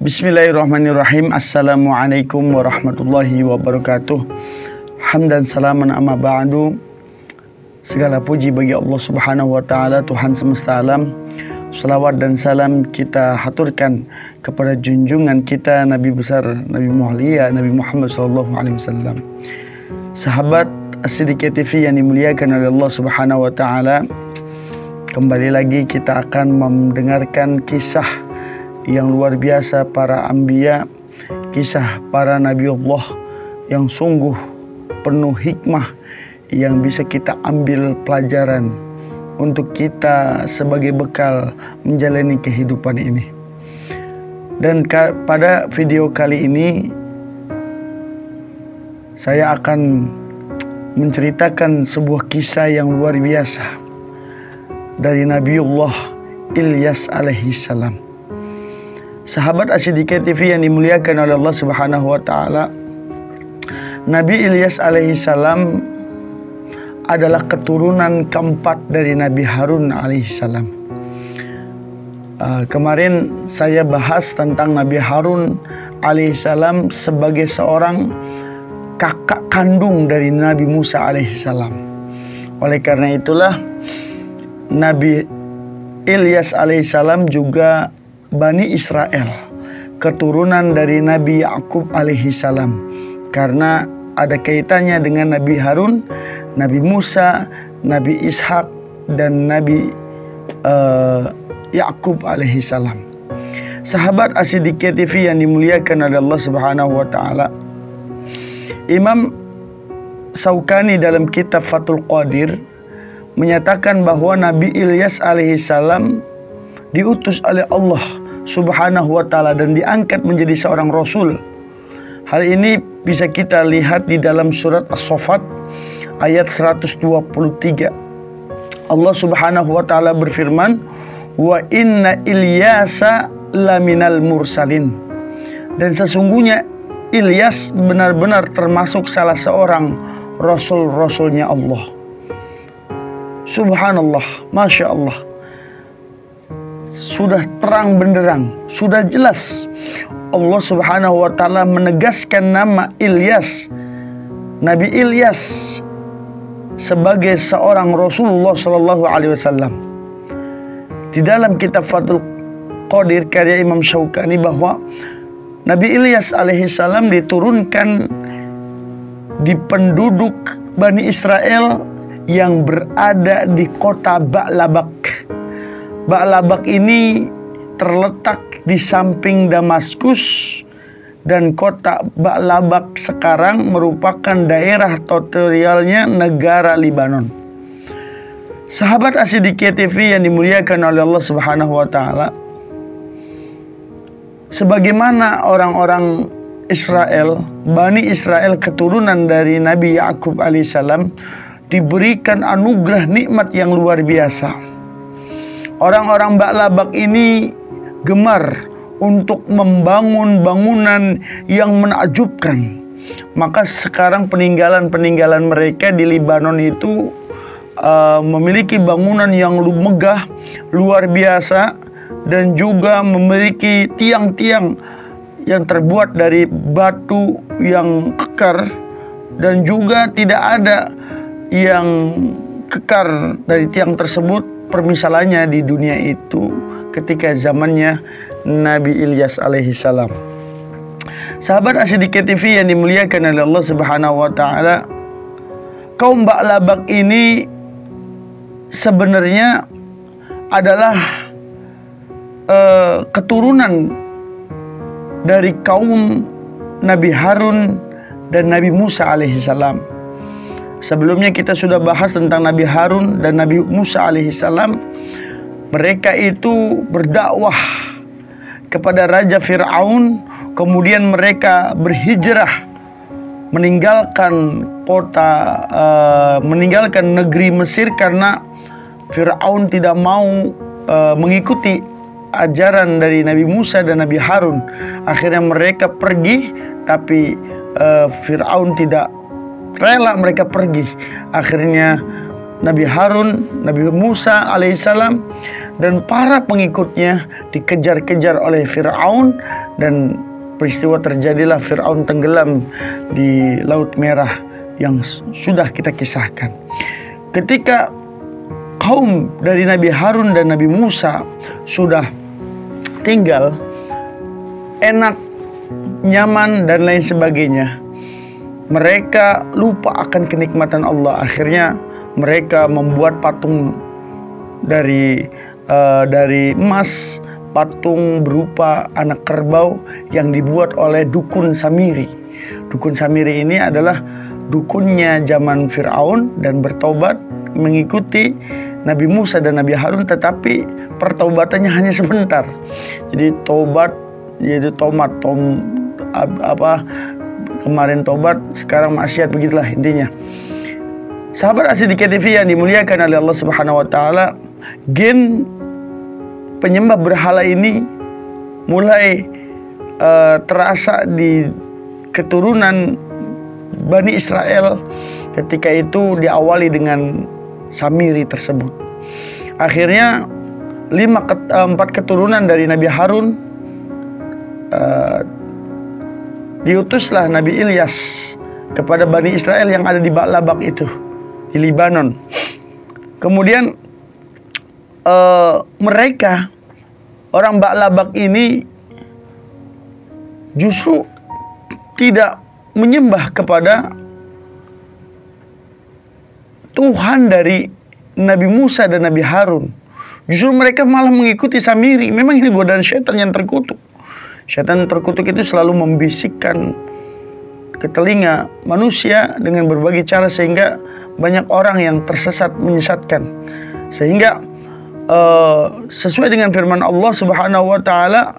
Bismillahirrahmanirrahim. Assalamualaikum warahmatullahi wabarakatuh. Hamdan salaman amma ba'du. Segala puji bagi Allah Subhanahu wa taala, Tuhan semesta alam. Salawat dan salam kita haturkan kepada junjungan kita Nabi besar, Nabi mulia, Nabi Muhammad sallallahu alaihi wasallam. Sahabat As-Siddiqiyah TV yang dimuliakan oleh Allah Subhanahu wa taala, kembali lagi kita akan mendengarkan kisah yang luar biasa para anbiya, kisah para nabi Allah yang sungguh penuh hikmah yang bisa kita ambil pelajaran untuk kita sebagai bekal menjalani kehidupan ini. Dan pada video kali ini saya akan menceritakan sebuah kisah yang luar biasa dari Nabiullah Ilyas alaihi salam. Sahabat As-Siddiqiyah TV yang dimuliakan oleh Allah Subhanahu wa taala, Nabi Ilyas alaihi salam adalah keturunan keempat dari Nabi Harun alaihi salam. Kemarin saya bahas tentang Nabi Harun alaihi salam sebagai seorang kakak kandung dari Nabi Musa alaihi salam. Oleh karena itulah Nabi Ilyas alaihi salam juga Bani Israel, keturunan dari Nabi Yakub alaihi salam, karena ada kaitannya dengan Nabi Harun, Nabi Musa, Nabi Ishak, dan Nabi Yakub alaihi salam. Sahabat As-Siddiqiyah TV yang dimuliakan oleh Allah Subhanahu wa taala, Imam Syaukani dalam kitab Fathul Qadir menyatakan bahwa Nabi Ilyas alaihi salam diutus oleh Allah Subhanahu wa taala dan diangkat menjadi seorang rasul. Hal ini bisa kita lihat di dalam surat As-Saffat ayat 123. Allah Subhanahu wa taala berfirman, "Wa inna Ilyasa laminal mursalin." Dan sesungguhnya Ilyas benar-benar termasuk salah seorang rasul-rasulnya Allah. Subhanallah, Masya Allah. Sudah terang benderang, sudah jelas Allah Subhanahu wa taala menegaskan nama Ilyas, Nabi Ilyas, sebagai seorang Rasulullah sallallahu alaihi wasallam. Di dalam kitab Fathul Qadir karya Imam Syaukani bahwa Nabi Ilyas alaihi salam diturunkan di penduduk Bani Israel yang berada di kota Ba'labak. Ba'labak ini terletak di samping Damaskus, dan kota Ba'labak sekarang merupakan daerah teritorialnya negara Libanon. Sahabat As-Siddiqiyah TV yang dimuliakan oleh Allah Subhanahu wa taala, sebagaimana orang-orang Israel, Bani Israel keturunan dari Nabi Yakub alaihissalam, diberikan anugerah nikmat yang luar biasa. Orang-orang Ba'labak ini gemar untuk membangun bangunan yang menakjubkan. Maka sekarang peninggalan-peninggalan mereka di Libanon itu memiliki bangunan yang megah, luar biasa, dan juga memiliki tiang-tiang yang terbuat dari batu yang kekar, dan juga tidak ada yang kekar dari tiang tersebut. Permisalannya di dunia itu ketika zamannya Nabi Ilyas alaihi salam. Sahabat As-Siddiqiyah TV yang dimuliakan oleh Allah Subhanahu wa taala, kaum Ba'labak ini sebenarnya adalah keturunan dari kaum Nabi Harun dan Nabi Musa alaihi salam. Sebelumnya kita sudah bahas tentang Nabi Harun dan Nabi Musa alaihi salam. Mereka itu berdakwah kepada Raja Fir'aun, kemudian mereka berhijrah meninggalkan meninggalkan negeri Mesir karena Fir'aun tidak mau mengikuti ajaran dari Nabi Musa dan Nabi Harun. Akhirnya mereka pergi, tapi Fir'aun tidak rela mereka pergi. Akhirnya Nabi Harun, Nabi Musa alaihissalam dan para pengikutnya dikejar-kejar oleh Fir'aun, dan peristiwa terjadilah Fir'aun tenggelam di Laut Merah yang sudah kita kisahkan. Ketika kaum dari Nabi Harun dan Nabi Musa sudah tinggal enak, nyaman dan lain sebagainya, mereka lupa akan kenikmatan Allah. Akhirnya mereka membuat patung dari emas, patung berupa anak kerbau yang dibuat oleh dukun Samiri. Dukun Samiri ini adalah dukunnya zaman Fir'aun dan bertobat mengikuti Nabi Musa dan Nabi Harun, tetapi pertaubatannya hanya sebentar. Jadi tobat, yaitu kemarin tobat, sekarang maksiat, begitulah intinya. Sahabat As-Siddiqiyah TV yang dimuliakan oleh Allah Subhanahu wa taala, gen penyembah berhala ini mulai terasa di keturunan Bani Israel. Ketika itu diawali dengan Samiri tersebut. Akhirnya 4 keturunan dari Nabi Harun, diutuslah Nabi Ilyas kepada Bani Israel yang ada di Ba'labak itu, di Libanon. Kemudian mereka, orang Ba'labak ini justru tidak menyembah kepada Tuhan dari Nabi Musa dan Nabi Harun. Justru mereka malah mengikuti Samiri. Memang ini godaan syaitan yang terkutuk. Syaitan terkutuk itu selalu membisikkan ke telinga manusia dengan berbagai cara, sehingga banyak orang yang tersesat, menyesatkan. Sehingga sesuai dengan firman Allah Subhanahu wa taala,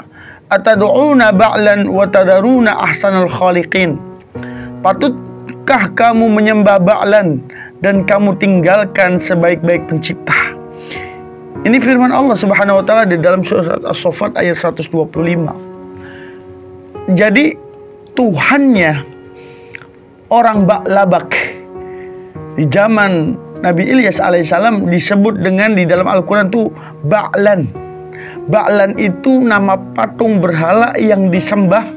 atad'una ba'lan wa tadaruna ahsanal khaliqin. Patutkah kamu menyembah Ba'lan dan kamu tinggalkan sebaik-baik pencipta? Ini firman Allah Subhanahu wa taala di dalam surat As-Saffat ayat 125. Jadi Tuhannya orang Ba'labak di zaman Nabi Ilyas alaihissalam disebut dengan, di dalam Al-Quran itu Ba'lan. Ba'lan itu nama patung berhala yang disembah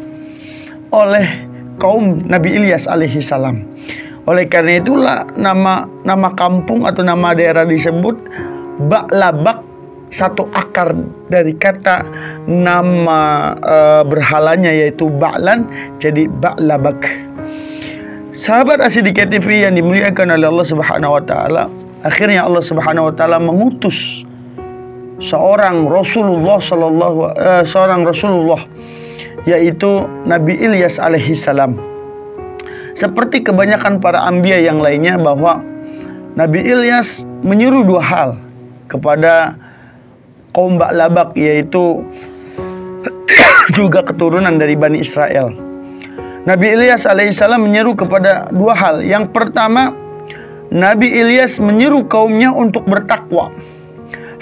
oleh kaum Nabi Ilyas alaihissalam. Oleh karena itulah nama kampung atau nama daerah disebut Ba'labak, satu akar dari kata nama berhalanya yaitu Ba'lan, jadi Ba'labak. Sahabat As-Siddiqiyah TV yang dimuliakan oleh Allah Subhanahu wa taala, akhirnya Allah Subhanahu wa taala mengutus seorang Rasulullah yaitu Nabi Ilyas alaihissalam. Seperti kebanyakan para anbiya yang lainnya, bahwa Nabi Ilyas menyuruh 2 hal kepada kaum Ba'labak, yaitu juga keturunan dari Bani Israel. Nabi Ilyas alaihissalam menyeru kepada 2 hal. Yang pertama, Nabi Ilyas menyeru kaumnya untuk bertakwa.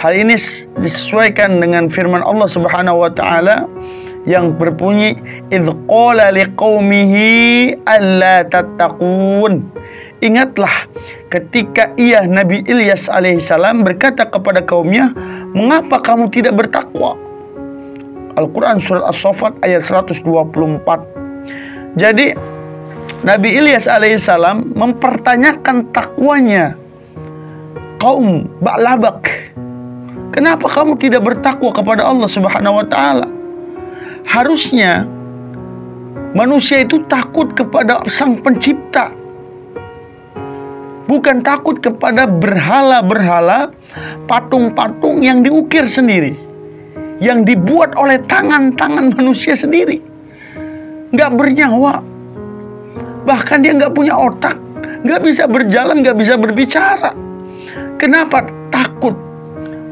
Hal ini disesuaikan dengan firman Allah Subhanahu wa taala yang berbunyi, idz qala liqaumihi alla tattaqun. Ingatlah ketika ia Nabi Ilyas alaihissalam berkata kepada kaumnya, mengapa kamu tidak bertakwa? Al-Quran surat As-Saffat ayat 124. Jadi Nabi Ilyas alaihissalam mempertanyakan takwanya kaum Ba'labak. Kenapa kamu tidak bertakwa kepada Allah Subhanahu wa taala? Harusnya manusia itu takut kepada Sang Pencipta, bukan takut kepada berhala-berhala, patung-patung yang diukir sendiri, yang dibuat oleh tangan-tangan manusia sendiri, nggak bernyawa, bahkan dia nggak punya otak, nggak bisa berjalan, nggak bisa berbicara. Kenapa takut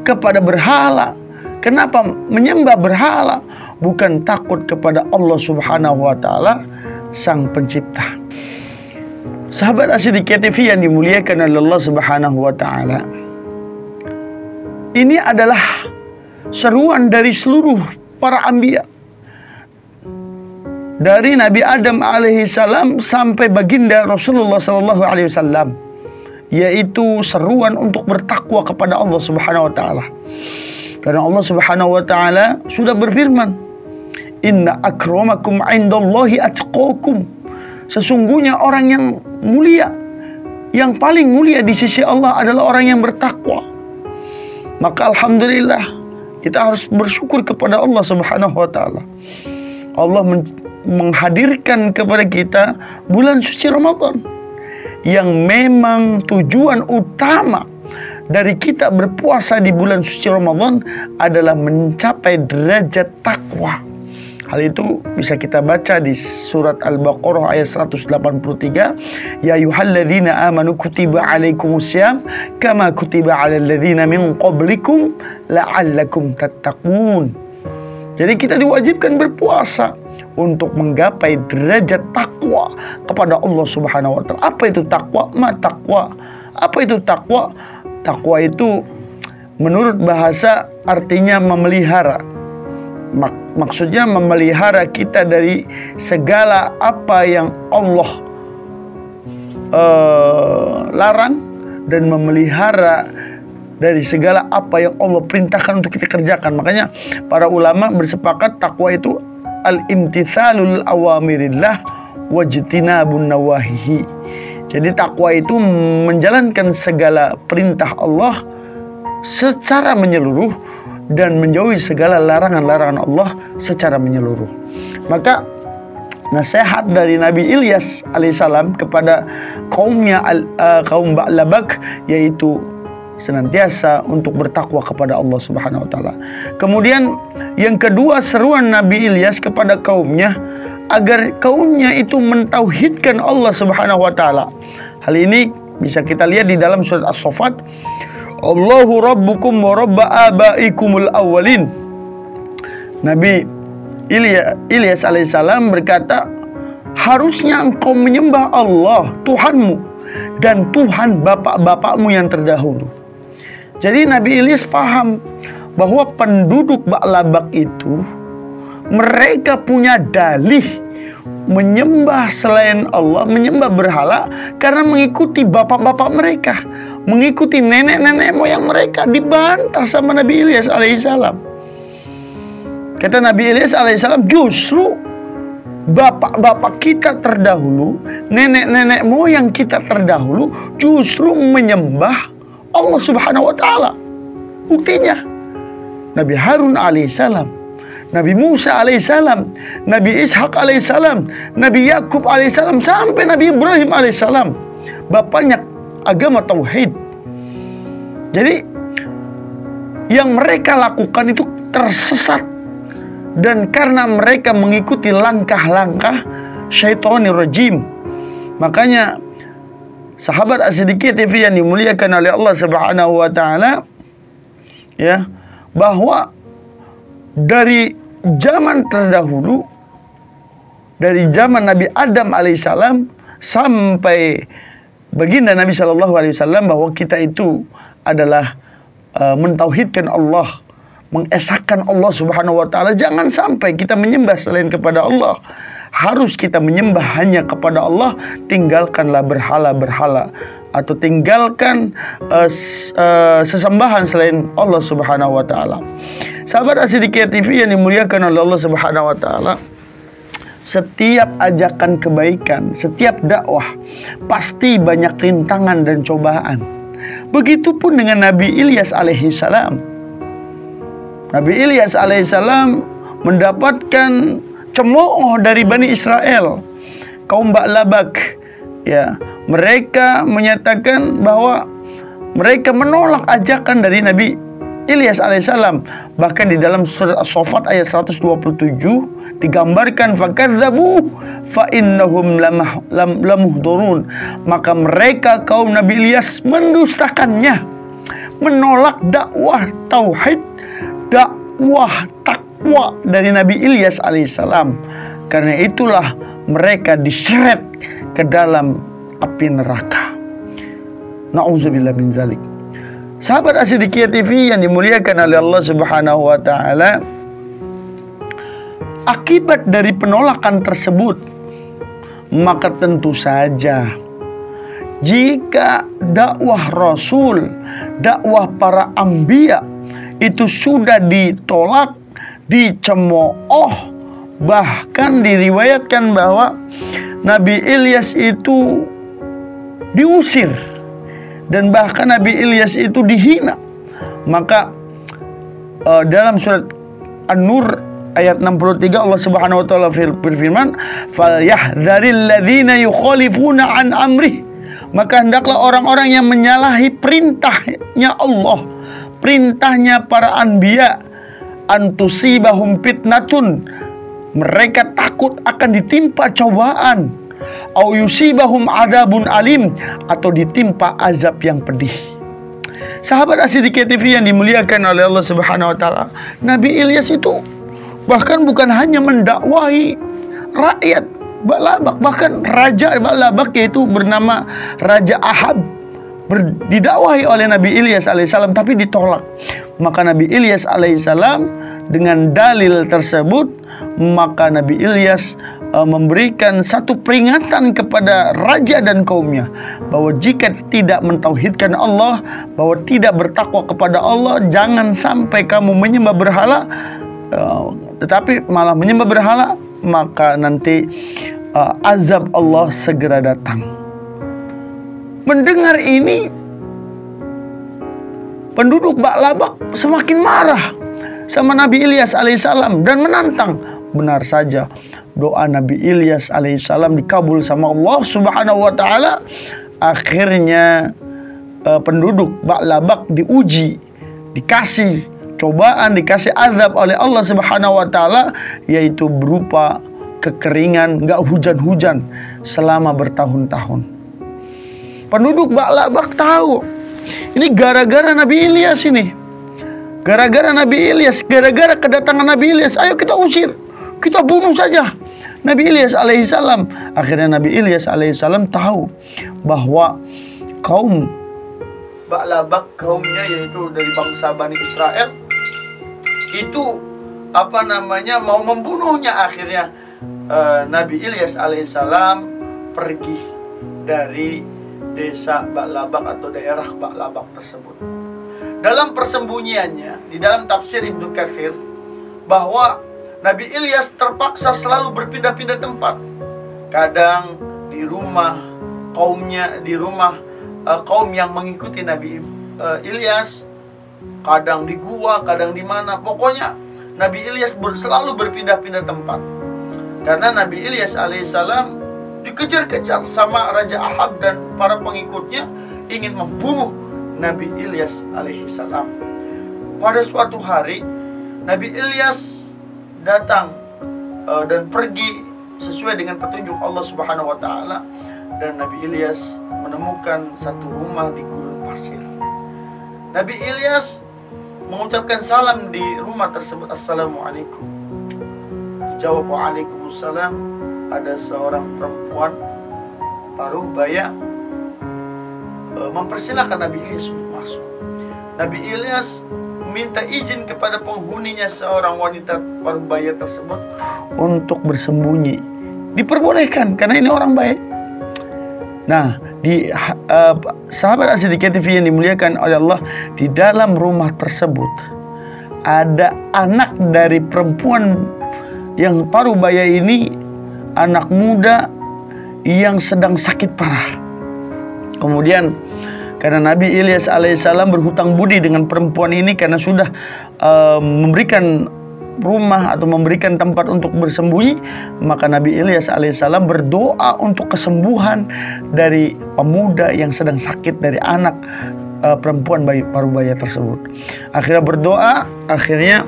kepada berhala? Kenapa menyembah berhala? Bukan takut kepada Allah Subhanahu wa taala, Sang Pencipta. Sahabat As-Siddiqiyah TV yang dimuliakan oleh Allah Subhanahu wa taala, ini adalah seruan dari seluruh para anbiya, dari Nabi Adam alaihissalam sampai baginda Rasulullah sallallahu alaihi wasallam, yaitu seruan untuk bertakwa kepada Allah Subhanahu wa taala. Karena Allah Subhanahu wa taala sudah berfirman, "Inna akramakum 'indallahi atqakum." Sesungguhnya orang yang mulia, yang paling mulia di sisi Allah adalah orang yang bertakwa. Maka alhamdulillah, kita harus bersyukur kepada Allah Subhanahu wa taala. Allah menghadirkan kepada kita bulan suci Ramadan, yang memang tujuan utama dari kita berpuasa di bulan suci Ramadan adalah mencapai derajat takwa. Hal itu bisa kita baca di surat Al-Baqarah ayat 183. Ya ayyuhalladzina amanu kutiba alaikumusiyam kama kutiba alal ladzina min qablikum la'allakum tattaqun. Jadi kita diwajibkan berpuasa untuk menggapai derajat takwa kepada Allah Subhanahu wa taala. Apa itu takwa? Takwa. Apa itu takwa? Takwa itu menurut bahasa artinya memelihara. Maksudnya memelihara kita dari segala apa yang Allah larang, dan memelihara dari segala apa yang Allah perintahkan untuk kita kerjakan. Makanya para ulama bersepakat takwa itu al-imtithalul awamirillah wajtinabun nawahihi. Jadi takwa itu menjalankan segala perintah Allah secara menyeluruh dan menjauhi segala larangan-larangan Allah secara menyeluruh. Maka nasihat dari Nabi Ilyas alaihissalam kepada kaumnya, kaum Ba'labak, yaitu senantiasa untuk bertakwa kepada Allah Subhanahu wa taala. Kemudian yang kedua, seruan Nabi Ilyas kepada kaumnya agar kaumnya itu mentauhidkan Allah Subhanahu wa taala. Hal ini bisa kita lihat di dalam surat As-Saffat. Allahu rabbukum wa rabba abaikumul awwalin. Nabi Ilyas alaihissalam berkata, harusnya engkau menyembah Allah Tuhanmu dan Tuhan bapak-bapakmu yang terdahulu. Jadi Nabi Ilyas paham bahwa penduduk Ba'labak itu, mereka punya dalih menyembah selain Allah, menyembah berhala karena mengikuti bapak-bapak mereka, mengikuti nenek-nenek moyang mereka. Dibantah sama Nabi Ilyas alaihissalam. Kata Nabi Ilyas alaihissalam, justru bapak-bapak kita terdahulu, nenek-nenek moyang kita terdahulu justru menyembah Allah Subhanahu wa taala. Buktinya Nabi Harun alaihissalam, Nabi Musa alaihissalam, Nabi Ishak alaihissalam, Nabi Yakub alaihissalam, sampai Nabi Ibrahim alaihissalam, bapaknya agama tauhid. Jadi yang mereka lakukan itu tersesat, dan karena mereka mengikuti langkah-langkah syaitonir rajim. Makanya sahabat As-Siddiqiyah TV yang dimuliakan oleh Allah Subhanahu wa taala, ya, bahwa dari zaman terdahulu, dari zaman Nabi Adam alaihissalam sampai baginda Nabi Shallallahu alaihi wasallam, bahwa kita itu adalah mentauhidkan Allah, mengesahkan Allah Subhanahu wa taala. Jangan sampai kita menyembah selain kepada Allah. Harus kita menyembah hanya kepada Allah. Tinggalkanlah berhala-berhala, atau tinggalkan sesembahan selain Allah Subhanahu wa taala. Sahabat As-Siddiqiyah TV yang dimuliakan oleh Allah Subhanahu wa taala, setiap ajakan kebaikan, setiap dakwah pasti banyak rintangan dan cobaan. Begitupun dengan Nabi Ilyas alaihissalam. Nabi Ilyas alaihissalam mendapatkan cemooh dari Bani Israel, kaum Ba'labak. Ya, mereka menyatakan bahwa mereka menolak ajakan dari Nabi Ilyas alaihissalam. Bahkan di dalam surat As-Saffat ayat 127 digambarkan, fakadzabu fa innahum lamuhdurun. Maka mereka kaum Nabi Ilyas mendustakannya, menolak dakwah tauhid, dakwah takwa dari Nabi Ilyas alaihissalam. Karena itulah mereka diseret ke dalam api neraka. Na'udzubillah min zalik. Sahabat As-Siddiqiyah TV yang dimuliakan oleh Allah Subhanahu wa taala, akibat dari penolakan tersebut, maka tentu saja jika dakwah Rasul, dakwah para anbiya itu sudah ditolak, dicemooh. Bahkan diriwayatkan bahwa Nabi Ilyas itu diusir, dan bahkan Nabi Ilyas itu dihina. Maka dalam surat An-Nur ayat 63 Allah Subhanahu wa taala berfirman, "Falyahdharil ladzina yukhalifuna an amrih." Maka hendaklah orang-orang yang menyalahi perintahnya Allah, perintahnya para anbiya, antusibahum fitnatun, mereka takut akan ditimpa cobaan, au yusibahum adabun alim, atau ditimpa azab yang pedih. Sahabat As-Siddiqiyah TV yang dimuliakan oleh Allah Subhanahu wa taala, Nabi Ilyas itu bahkan bukan hanya mendakwahi rakyat Ba'labak, bahkan raja Ba'labak yaitu bernama Raja Ahab didakwahi oleh Nabi Ilyas alaihissalam, tapi ditolak. Maka Nabi Ilyas alaihissalam dengan dalil tersebut, maka Nabi Ilyas memberikan satu peringatan kepada raja dan kaumnya, bahwa jika tidak mentauhidkan Allah, bahwa tidak bertakwa kepada Allah, jangan sampai kamu menyembah berhala, tetapi malah menyembah berhala, maka nanti azab Allah segera datang. Mendengar ini, penduduk Ba'labak semakin marah sama Nabi Ilyas alaihissalam dan menantang. Benar saja, doa Nabi Ilyas alaihissalam dikabul sama Allah Subhanahu wa taala. Akhirnya penduduk Ba'labak diuji, dikasih cobaan, dikasih azab oleh Allah Subhanahu wa taala, yaitu berupa kekeringan, nggak hujan-hujan selama bertahun-tahun. Penduduk Ba'labak tahu ini gara-gara Nabi Ilyas ini. Gara-gara Nabi Ilyas, gara-gara kedatangan Nabi Ilyas, ayo kita usir, kita bunuh saja Nabi Ilyas alaihissalam. Akhirnya Nabi Ilyas alaihissalam tahu bahwa kaum Ba'labak, kaumnya yaitu dari bangsa Bani Israel, itu mau membunuhnya. Akhirnya Nabi Ilyas alaihissalam pergi dari desa Ba'labak atau daerah Ba'labak tersebut. Dalam persembunyiannya, di dalam tafsir Ibnu Katsir, bahwa Nabi Ilyas terpaksa selalu berpindah-pindah tempat. Kadang di rumah kaumnya, di rumah kaum yang mengikuti Nabi Ilyas, kadang di gua, kadang di mana. Pokoknya Nabi Ilyas selalu berpindah-pindah tempat. Karena Nabi Ilyas alaihissalam dikejar-kejar sama Raja Ahab dan para pengikutnya, ingin membunuh Nabi Ilyas alaihissalam. Pada suatu hari Nabi Ilyas datang dan pergi sesuai dengan petunjuk Allah Subhanahu wa taala, dan Nabi Ilyas menemukan satu rumah di gurun pasir. Nabi Ilyas mengucapkan salam di rumah tersebut, "Assalamualaikum." Dijawab, "Waalaikumsalam." Ada seorang perempuan paruh baya mempersilahkan Nabi Ilyas untuk masuk. Nabi Ilyas minta izin kepada penghuninya, seorang wanita paruh baya tersebut, untuk bersembunyi. Diperbolehkan karena ini orang baik. Nah, di sahabat As-Siddiqiyah TV yang dimuliakan oleh Allah, di dalam rumah tersebut ada anak dari perempuan yang paruh baya ini, anak muda yang sedang sakit parah. Kemudian karena Nabi Ilyas alaihissalam berhutang budi dengan perempuan ini, karena sudah memberikan rumah atau memberikan tempat untuk bersembunyi, maka Nabi Ilyas alaihissalam berdoa untuk kesembuhan dari pemuda yang sedang sakit, dari anak perempuan paruh baya tersebut. Akhirnya berdoa, akhirnya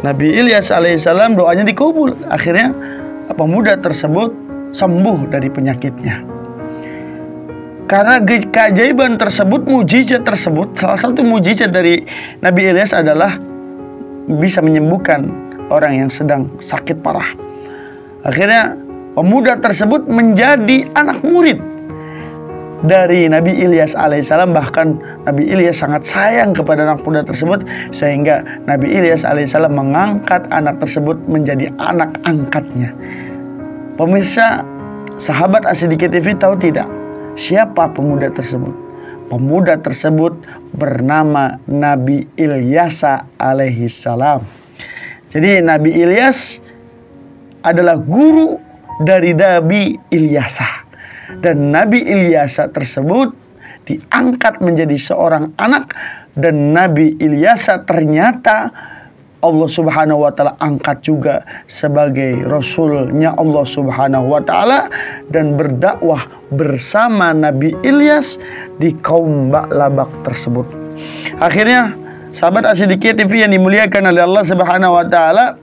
Nabi Ilyas alaihissalam doanya dikabul. Akhirnya pemuda tersebut sembuh dari penyakitnya. Karena keajaiban tersebut, mujizat tersebut, salah satu mujizat dari Nabi Ilyas adalah bisa menyembuhkan orang yang sedang sakit parah. Akhirnya pemuda tersebut menjadi anak murid dari Nabi Ilyas alaihissalam. Bahkan Nabi Ilyas sangat sayang kepada anak muda tersebut, sehingga Nabi Ilyas alaihissalam mengangkat anak tersebut menjadi anak angkatnya. Pemirsa, sahabat As-Siddiqiyah TV tahu tidak siapa pemuda tersebut? Pemuda tersebut bernama Nabi Ilyasa alaihi salam. Jadi Nabi Ilyas adalah guru dari Nabi Ilyasa. Dan Nabi Ilyasa tersebut diangkat menjadi seorang anak. Dan Nabi Ilyasa ternyata Allah subhanahu wa ta'ala angkat juga sebagai Rasulnya Allah subhanahu wa ta'ala. Dan berdakwah bersama Nabi Ilyas di kaum Ba'labak tersebut. Akhirnya sahabat As-Siddiqiyah TV yang dimuliakan oleh Allah subhanahu wa ta'ala,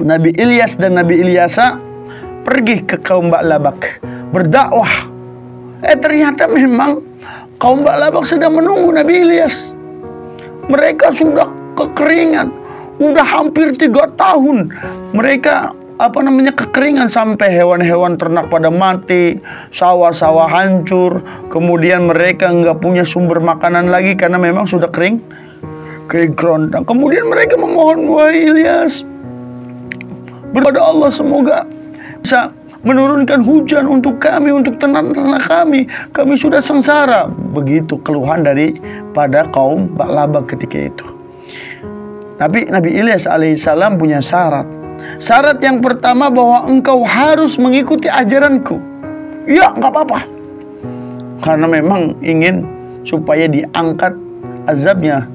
Nabi Ilyas dan Nabi Ilyasa pergi ke kaum Ba'labak berdakwah. Ternyata memang kaum Ba'labak sedang menunggu Nabi Ilyas. Mereka sudah kekeringan. Udah hampir 3 tahun mereka kekeringan, sampai hewan-hewan ternak pada mati, sawah-sawah hancur. Kemudian mereka nggak punya sumber makanan lagi karena memang sudah kering kerontang. Kemudian mereka memohon, wahai Ilyas, berdoa Allah semoga bisa menurunkan hujan untuk kami, untuk ternak-ternak kami. Kami sudah sengsara. Begitu keluhan daripada kaum Ba'labak ketika itu. Tapi Nabi Ilyas alaihissalam punya syarat. Syarat yang pertama bahwa engkau harus mengikuti ajaranku. Ya, nggak apa-apa. Karena memang ingin supaya diangkat azabnya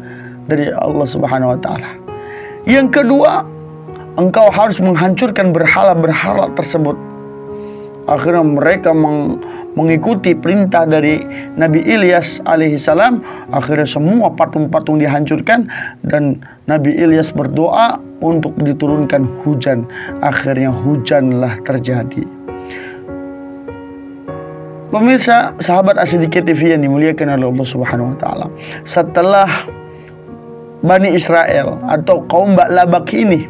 dari Allah subhanahu wa ta'ala. Yang kedua, engkau harus menghancurkan berhala-berhala tersebut. Akhirnya mereka mengikuti perintah dari Nabi Ilyas alaihissalam. Akhirnya semua patung-patung dihancurkan dan Nabi Ilyas berdoa untuk diturunkan hujan. Akhirnya hujanlah terjadi. Pemirsa, sahabat As-Siddiqiyah TV yang dimuliakan oleh Allah subhanahu wa ta'ala, setelah Bani Israel atau kaum Ba'labak ini,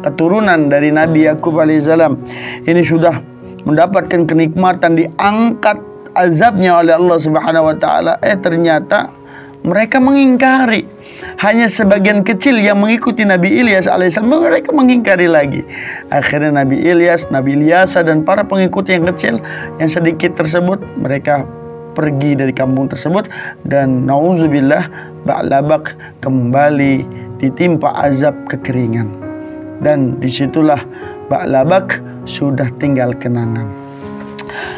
keturunan dari Nabi Yakub alaihissalam, ini sudah mendapatkan kenikmatan, diangkat azabnya oleh Allah subhanahu wa ta'ala. Ternyata mereka mengingkari. Hanya sebagian kecil yang mengikuti Nabi Ilyas alaihissalam, mereka mengingkari lagi. Akhirnya Nabi Ilyas, Nabi Ilyasa dan para pengikut yang kecil, yang sedikit tersebut, mereka pergi dari kampung tersebut. Dan na'udzubillah, Ba'labak kembali ditimpa azab kekeringan. Dan disitulah Ba'labak sudah tinggal kenangan.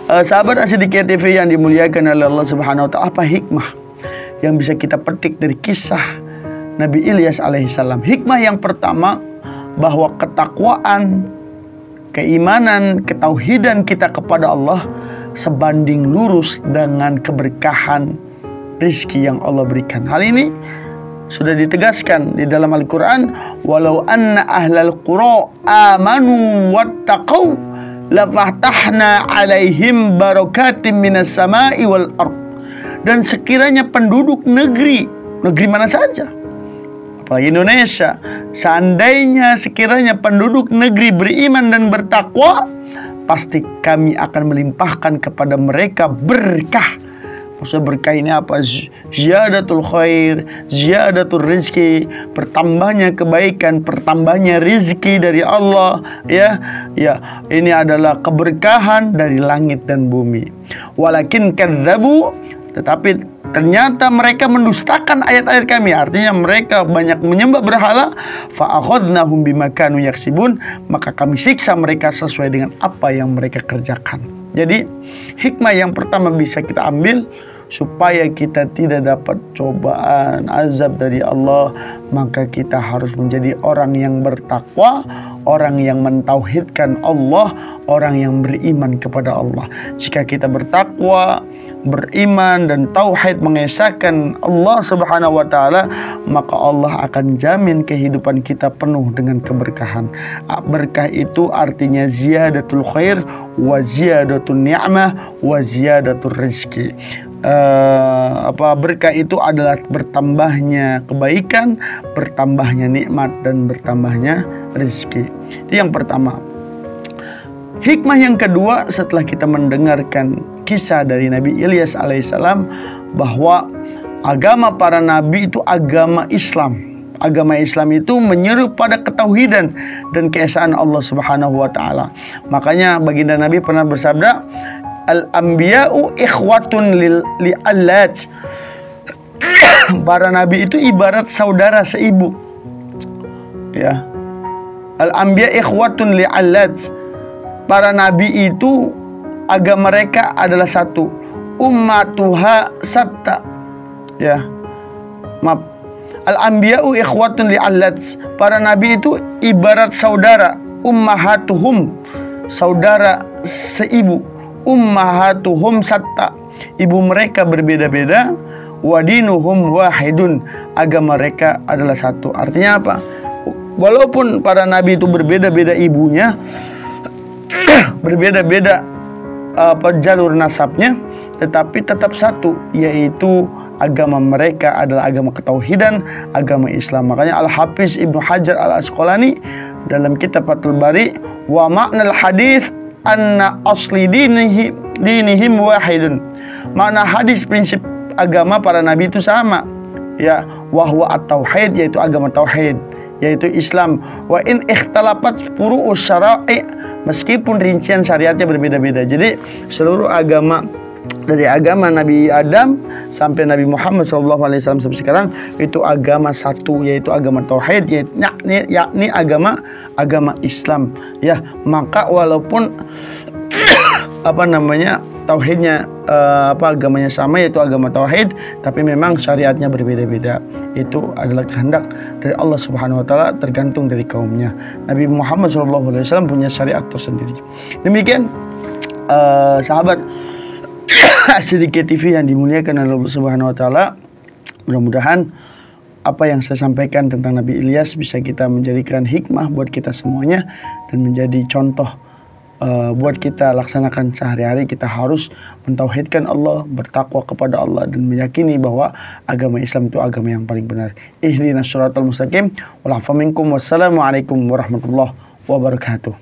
Sahabat As-Siddiqiyah TV yang dimuliakan oleh Allah subhanahu wa ta'ala, apa hikmah yang bisa kita petik dari kisah Nabi Ilyas alaihissalam? Hikmah yang pertama, bahwa ketakwaan, keimanan, ketauhidan kita kepada Allah sebanding lurus dengan keberkahan rizki yang Allah berikan. Hal ini sudah ditegaskan di dalam Al-Quran, walau anna ahlal qura amanu wattaqau lafatahna alaihim barakatim minas sama'i wal ard. Dan sekiranya penduduk negeri mana saja, apalagi Indonesia, seandainya sekiranya penduduk negeri beriman dan bertakwa, pasti kami akan melimpahkan kepada mereka berkah. Maksudnya berkah ini apa? Ziyadatul khair, ziyadatul rizki, bertambahnya kebaikan, bertambahnya rizki dari Allah. Ya, ini adalah keberkahan dari langit dan bumi. Walakin kadzabu, tetapi ternyata mereka mendustakan ayat-ayat kami. Artinya mereka banyak menyembah berhala. Fa'akhadnahum bima kanu yaksibun, maka kami siksa mereka sesuai dengan apa yang mereka kerjakan. Jadi hikmah yang pertama bisa kita ambil, supaya kita tidak dapat cobaan azab dari Allah, maka kita harus menjadi orang yang bertakwa, orang yang mentauhidkan Allah, orang yang beriman kepada Allah. Jika kita bertakwa, beriman dan tauhid, mengesahkan Allah subhanahu wa ta'ala, maka Allah akan jamin kehidupan kita penuh dengan keberkahan. Berkah itu artinya ziyadatul khair wa ziyadatul ni'mah wa ziyadatul rizki. Berkah itu adalah bertambahnya kebaikan, bertambahnya nikmat, dan bertambahnya rezeki. Itu yang pertama. Hikmah yang kedua, setelah kita mendengarkan kisah dari Nabi Ilyas alaihissalam, bahwa agama para nabi itu agama Islam. Agama Islam itu menyeru pada ketauhidan dan keesaan Allah subhanahu wa ta'ala. Makanya baginda Nabi pernah bersabda, al-anbiya'u ikhwatun li'allat. para nabi itu ibarat saudara seibu. Ya. Al-anbiya ikhwatun li'allat. Para nabi itu agama mereka adalah satu. Ummatuha satta. Ya. Maaf. Al-anbiya'u ikhwatun li'allat. Para nabi itu ibarat saudara. Ummahatuhum, saudara seibu. Ummahatuhum satta. Ibu mereka berbeda-beda. Wadinuhum wahidun, agama mereka adalah satu. Artinya apa? Walaupun para nabi itu berbeda-beda ibunya, berbeda-beda jalur nasabnya, tetapi tetap satu, yaitu agama mereka adalah agama ketauhidan, agama Islam. Makanya Al-Hafiz Ibnu Hajar Al-Asqalani dalam kitab Fathul Bari, wa maknal hadis anna asli dinihim wahidun. Makna hadis, prinsip agama para nabi itu sama, ya, wahwa at-tauhid, yaitu agama tauhid, yaitu Islam. Wa in ikhtalafat furu'us syara'i, meskipun rincian syariatnya berbeda-beda. Jadi seluruh agama, dari agama Nabi Adam sampai Nabi Muhammad SAW sampai sekarang, itu agama satu, yaitu agama tauhid, yakni agama Islam. Ya, maka walaupun tauhidnya agamanya sama, yaitu agama tauhid, tapi memang syariatnya berbeda-beda. Itu adalah kehendak dari Allah Subhanahu wa taala, tergantung dari kaumnya. Nabi Muhammad SAW punya syariat tersendiri. Demikian sahabat Sedikit TV yang dimuliakan oleh Allah Subhanahu wa taala. Mudah-mudahan apa yang saya sampaikan tentang Nabi Ilyas bisa kita menjadikan hikmah buat kita semuanya dan menjadi contoh buat kita laksanakan sehari-hari. Kita harus mentauhidkan Allah, bertakwa kepada Allah, dan meyakini bahwa agama Islam itu agama yang paling benar. Ihdinas siratal mustaqim. Wal afu minkum. Wassalamualaikum warahmatullahi wabarakatuh.